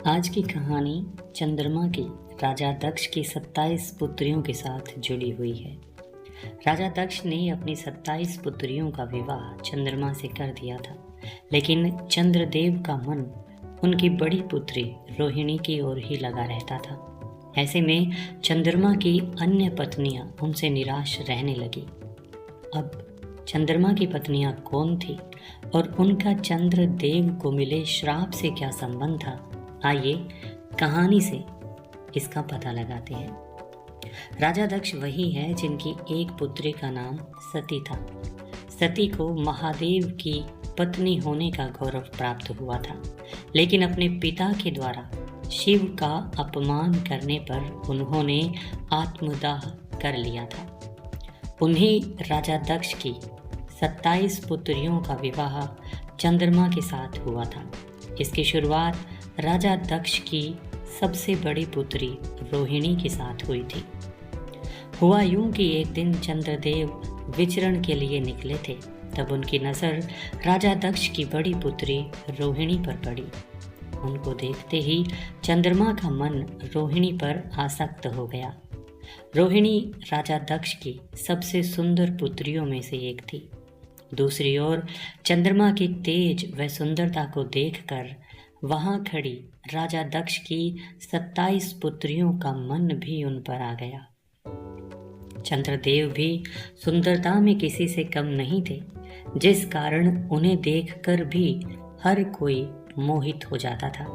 आज की कहानी चंद्रमा की राजा दक्ष की 27 पुत्रियों के साथ जुड़ी हुई है। राजा दक्ष ने अपनी 27 पुत्रियों का विवाह चंद्रमा से कर दिया था, लेकिन चंद्रदेव का मन उनकी बड़ी पुत्री रोहिणी की ओर ही लगा रहता था। ऐसे में चंद्रमा की अन्य पत्नियां उनसे निराश रहने लगी। अब चंद्रमा की पत्नियां कौन थी और उनका चंद्रदेव को मिले श्राप से क्या संबंध था? आइए कहानी से इसका पता लगाते हैं। राजा दक्ष वही है जिनकी एक पुत्री का नाम सती था। सती को महादेव की पत्नी होने का गौरव प्राप्त हुआ था, लेकिन अपने पिता के द्वारा शिव का अपमान करने पर उन्होंने आत्मदाह कर लिया था। उन्हीं राजा दक्ष की 27 पुत्रियों का विवाह चंद्रमा के साथ हुआ था। इसकी शुरुआत राजा दक्ष की सबसे बड़ी पुत्री रोहिणी के साथ हुई थी। हुआ यूं कि एक दिन चंद्रदेव विचरण के लिए निकले थे, तब उनकी नज़र राजा दक्ष की बड़ी पुत्री रोहिणी पर पड़ी। उनको देखते ही चंद्रमा का मन रोहिणी पर आसक्त हो गया। रोहिणी राजा दक्ष की सबसे सुंदर पुत्रियों में से एक थी। दूसरी ओर चंद्रमा की तेज व सुंदरता को देखकर वहां खड़ी राजा दक्ष की 27 पुत्रियों का मन भी उन पर आ गया। चंद्रदेव भी सुंदरता में किसी से कम नहीं थे, जिस कारण उन्हें देखकर भी हर कोई मोहित हो जाता था।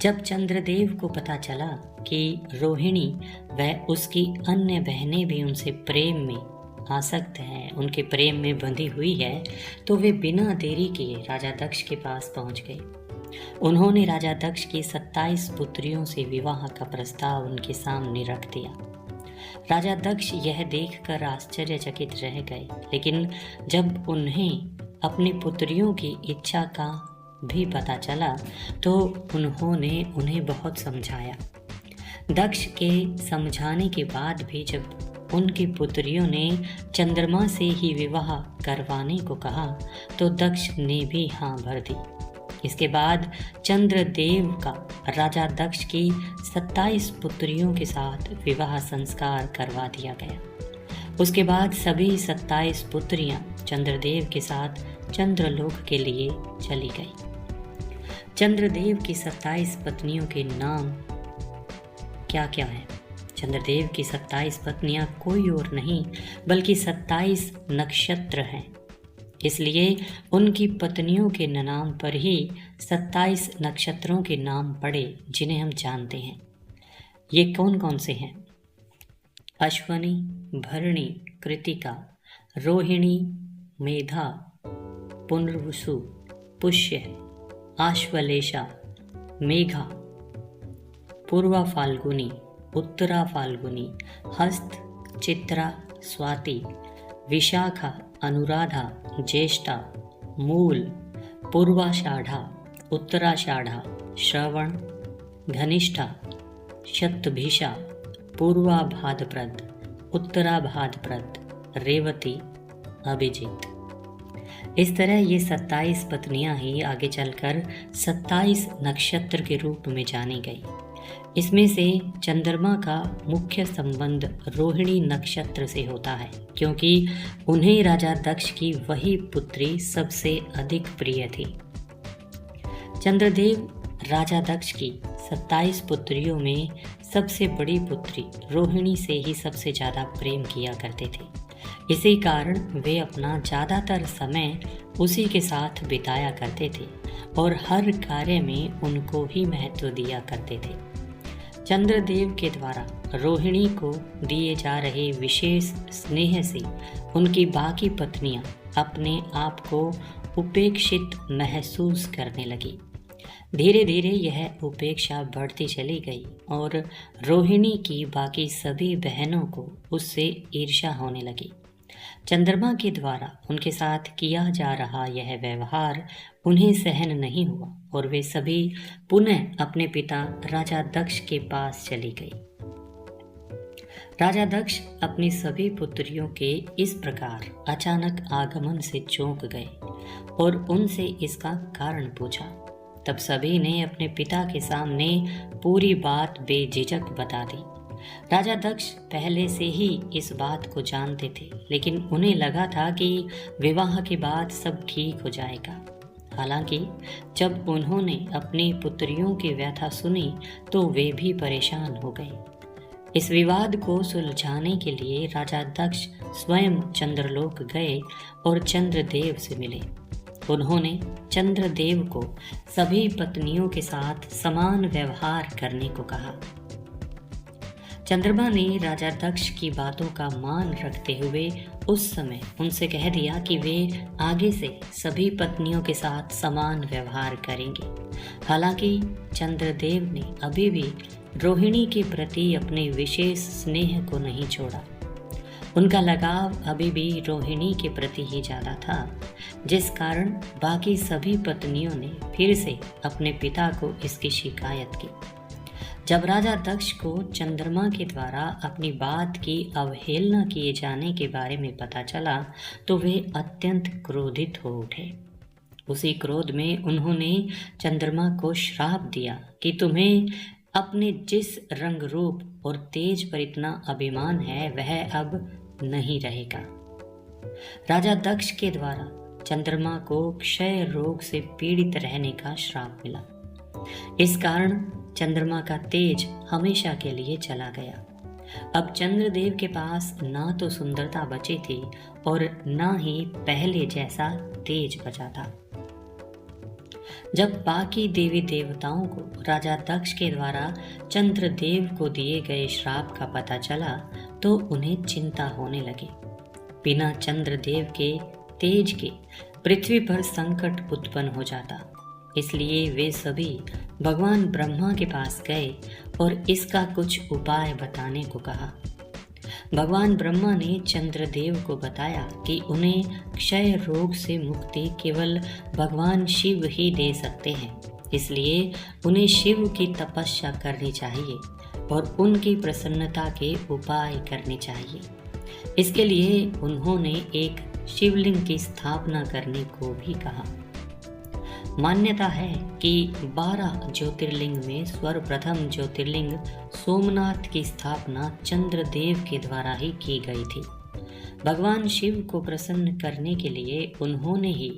जब चंद्रदेव को पता चला कि रोहिणी व उसकी अन्य बहनें भी उनसे प्रेम में आसक्त हैं, उनके प्रेम में बंधी हुई है, तो वे बिना देरी किए राजा दक्ष के पास पहुंच गए। उन्होंने राजा दक्ष की 27 पुत्रियों से विवाह का प्रस्ताव उनके सामने रख दिया। राजा दक्ष यह देखकर आश्चर्यचकित रह गए, लेकिन जब उन्हें अपनी पुत्रियों की इच्छा का भी पता चला तो उन्होंने उन्हें बहुत समझाया। दक्ष के समझाने के बाद भी जब उनकी पुत्रियों ने चंद्रमा से ही विवाह करवाने को कहा तो दक्ष ने भी हाँ भर दी। इसके बाद चंद्रदेव का राजा दक्ष की 27 पुत्रियों के साथ विवाह संस्कार करवा दिया गया। उसके बाद सभी 27 पुत्रियां चंद्रदेव के साथ चंद्रलोक के लिए चली गई। चंद्रदेव की 27 पत्नियों के नाम क्या क्या हैं? चंद्रदेव की 27 पत्नियां कोई और नहीं बल्कि 27 नक्षत्र हैं। इसलिए उनकी पत्नियों के नाम पर ही 27 नक्षत्रों के नाम पड़े जिन्हें हम जानते हैं। ये कौन कौन से हैं? अश्वनी, भरणी, कृतिका, रोहिणी, मेधा, पुनर्वसु, पुष्य, आश्वलेषा, मेघा, पूर्वा फाल्गुनी, उत्तरा फाल्गुनी, हस्त, चित्रा, स्वाति, विशाखा, अनुराधा, ज्येष्ठा, मूल, पूर्वाषाढ़ा, उत्तराषाढ़ा, श्रवण, घनिष्ठा, शतभिषा, पूर्वा भाद्रपद, उत्तरा भाद्रपद, रेवती, अभिजित। इस तरह ये 27 पत्नियां ही आगे चलकर 27 नक्षत्र के रूप में जानी गई। इसमें से चंद्रमा का मुख्य संबंध रोहिणी नक्षत्र से होता है, क्योंकि उन्हें राजा दक्ष की वही पुत्री सबसे अधिक प्रिय थी। चंद्रदेव राजा दक्ष की 27 पुत्रियों में सबसे बड़ी पुत्री रोहिणी से ही सबसे ज़्यादा प्रेम किया करते थे। इसी कारण वे अपना ज़्यादातर समय उसी के साथ बिताया करते थे और हर कार्य में उनको ही महत्व दिया करते थे। चंद्रदेव के द्वारा रोहिणी को दिए जा रहे विशेष स्नेह से उनकी बाकी पत्नियां अपने आप को उपेक्षित महसूस करने लगी। धीरे धीरे यह उपेक्षा बढ़ती चली गई और रोहिणी की बाकी सभी बहनों को उससे ईर्ष्या होने लगी। चंद्रमा के द्वारा उनके साथ किया जा रहा यह व्यवहार उन्हें सहन नहीं हुआ और वे सभी पुनः अपने पिता राजा दक्ष के पास चली गई। राजा दक्ष अपनी सभी पुत्रियों के इस प्रकार अचानक आगमन से चौंक गए और उनसे इसका कारण पूछा। तब सभी ने अपने पिता के सामने पूरी बात बेझिझक बता दी। राजा दक्ष पहले से ही इस बात को जानते थे, लेकिन उन्हें लगा था कि विवाह के बाद सब ठीक हो जाएगा। हालांकि जब उन्होंने अपनी पुत्रियों की व्यथा सुनी तो वे भी परेशान हो गए। इस विवाद को सुलझाने के लिए राजा दक्ष स्वयं चंद्रलोक गए और चंद्रदेव से मिले। उन्होंने चंद्रदेव को सभी पत्नियों के साथ समान व्यवहार करने को कहा। चंद्रमा ने राजा दक्ष की बातों का मान रखते हुए उस समय उनसे कह दिया कि वे आगे से सभी पत्नियों के साथ समान व्यवहार करेंगे। हालांकि चंद्रदेव ने अभी भी रोहिणी के प्रति अपने विशेष स्नेह को नहीं छोड़ा। उनका लगाव अभी भी रोहिणी के प्रति ही ज़्यादा था, जिस कारण बाकी सभी पत्नियों ने फिर से अपने पिता को इसकी शिकायत की। जब राजा दक्ष को चंद्रमा के द्वारा अपनी बात की अवहेलना किए जाने के बारे में पता चला तो वे अत्यंत क्रोधित हो उठे। उसी क्रोध में उन्होंने चंद्रमा को श्राप दिया कि तुम्हें अपने जिस रंग रूप और तेज पर इतना अभिमान है वह अब नहीं रहेगा। राजा दक्ष के द्वारा चंद्रमा को क्षय रोग से पीड़ित रहने का श्राप मिला। इस कारण चंद्रमा का तेज हमेशा के लिए चला गया। अब चंद्रदेव के पास ना तो सुंदरता बची थी और ना ही पहले जैसा तेज बचा था। जब बाकी देवी देवताओं को राजा दक्ष के द्वारा चंद्रदेव को दिए गए श्राप का पता चला तो उन्हें चिंता होने लगी। बिना चंद्रदेव के तेज के पृथ्वी पर संकट उत्पन्न हो जाता, इसलिए वे सभी भगवान ब्रह्मा के पास गए और इसका कुछ उपाय बताने को कहा। भगवान ब्रह्मा ने चंद्रदेव को बताया कि उन्हें क्षय रोग से मुक्ति केवल भगवान शिव ही दे सकते हैं, इसलिए उन्हें शिव की तपस्या करनी चाहिए और उनकी प्रसन्नता के उपाय करने चाहिए। इसके लिए उन्होंने एक शिवलिंग की स्थापना करने को भी कहा। मान्यता है कि 12 ज्योतिर्लिंग में सर्वप्रथम ज्योतिर्लिंग सोमनाथ की स्थापना चंद्रदेव के द्वारा ही की गई थी। भगवान शिव को प्रसन्न करने के लिए उन्होंने ही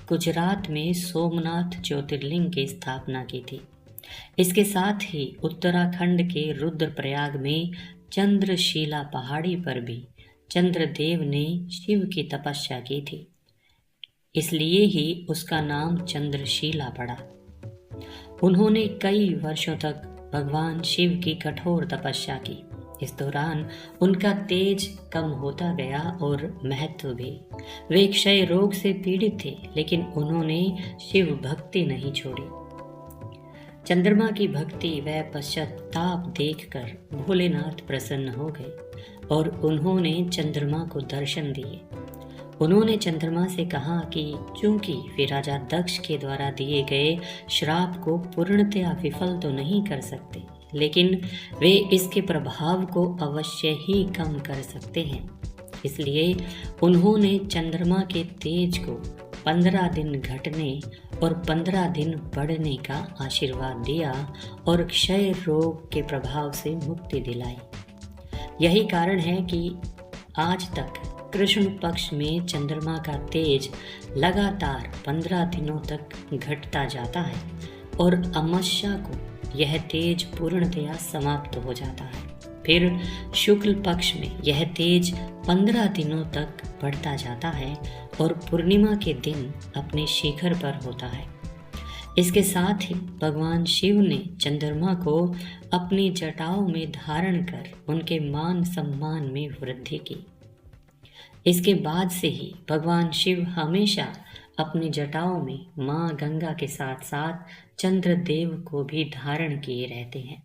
गुजरात में सोमनाथ ज्योतिर्लिंग की स्थापना की थी। इसके साथ ही उत्तराखंड के रुद्रप्रयाग में चंद्रशिला पहाड़ी पर भी चंद्रदेव ने शिव की तपस्या की थी, इसलिए ही उसका नाम चंद्रशिला पड़ा। उन्होंने कई वर्षों तक भगवान शिव की कठोर तपस्या की। इस दौरान उनका तेज कम होता गया और महत्व भी। वे क्षय रोग से पीड़ित थे, लेकिन उन्होंने शिव भक्ति नहीं छोड़ी। चंद्रमा की भक्ति व पश्चाताप देखकर भोलेनाथ प्रसन्न हो गए और उन्होंने चंद्रमा को दर्शन दिए। उन्होंने चंद्रमा से कहा कि चूंकि वे राजा दक्ष के द्वारा दिए गए श्राप को पूर्णतया विफल तो नहीं कर सकते, लेकिन वे इसके प्रभाव को अवश्य ही कम कर सकते हैं। इसलिए उन्होंने चंद्रमा के तेज को 15 दिन घटने और 15 दिन बढ़ने का आशीर्वाद दिया और क्षय रोग के प्रभाव से मुक्ति दिलाई। यही कारण है कि आज तक कृष्ण पक्ष में चंद्रमा का तेज लगातार 15 दिनों तक घटता जाता है और अमावस्या को यह तेज पूर्णतया समाप्त हो जाता है। फिर शुक्ल पक्ष में यह तेज 15 दिनों तक बढ़ता जाता है और पूर्णिमा के दिन अपने शिखर पर होता है। इसके साथ ही भगवान शिव ने चंद्रमा को अपनी जटाओं में धारण कर उनके मान सम्मान में वृद्धि की। इसके बाद से ही भगवान शिव हमेशा अपनी जटाओं में माँ गंगा के साथ साथ चंद्रदेव को भी धारण किए रहते हैं।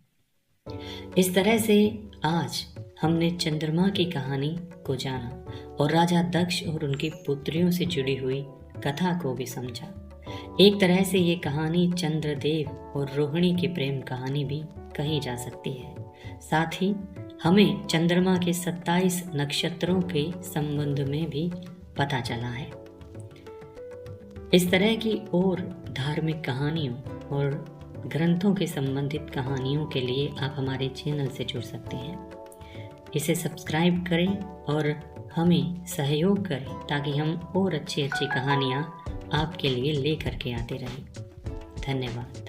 इस तरह से आज हमने चंद्रमा की कहानी को जाना और राजा दक्ष और उनकी पुत्रियों से जुड़ी हुई कथा को भी समझा। एक तरह से ये कहानी चंद्रदेव और रोहिणी की प्रेम कहानी भी कही जा सकती है। साथ ही हमें चंद्रमा के 27 नक्षत्रों के संबंध में भी पता चला है। इस तरह की और धार्मिक कहानियों और ग्रंथों के संबंधित कहानियों के लिए आप हमारे चैनल से जुड़ सकते हैं। इसे सब्सक्राइब करें और हमें सहयोग करें ताकि हम और अच्छी अच्छी कहानियाँ आपके लिए लेकर के आते रहें। धन्यवाद।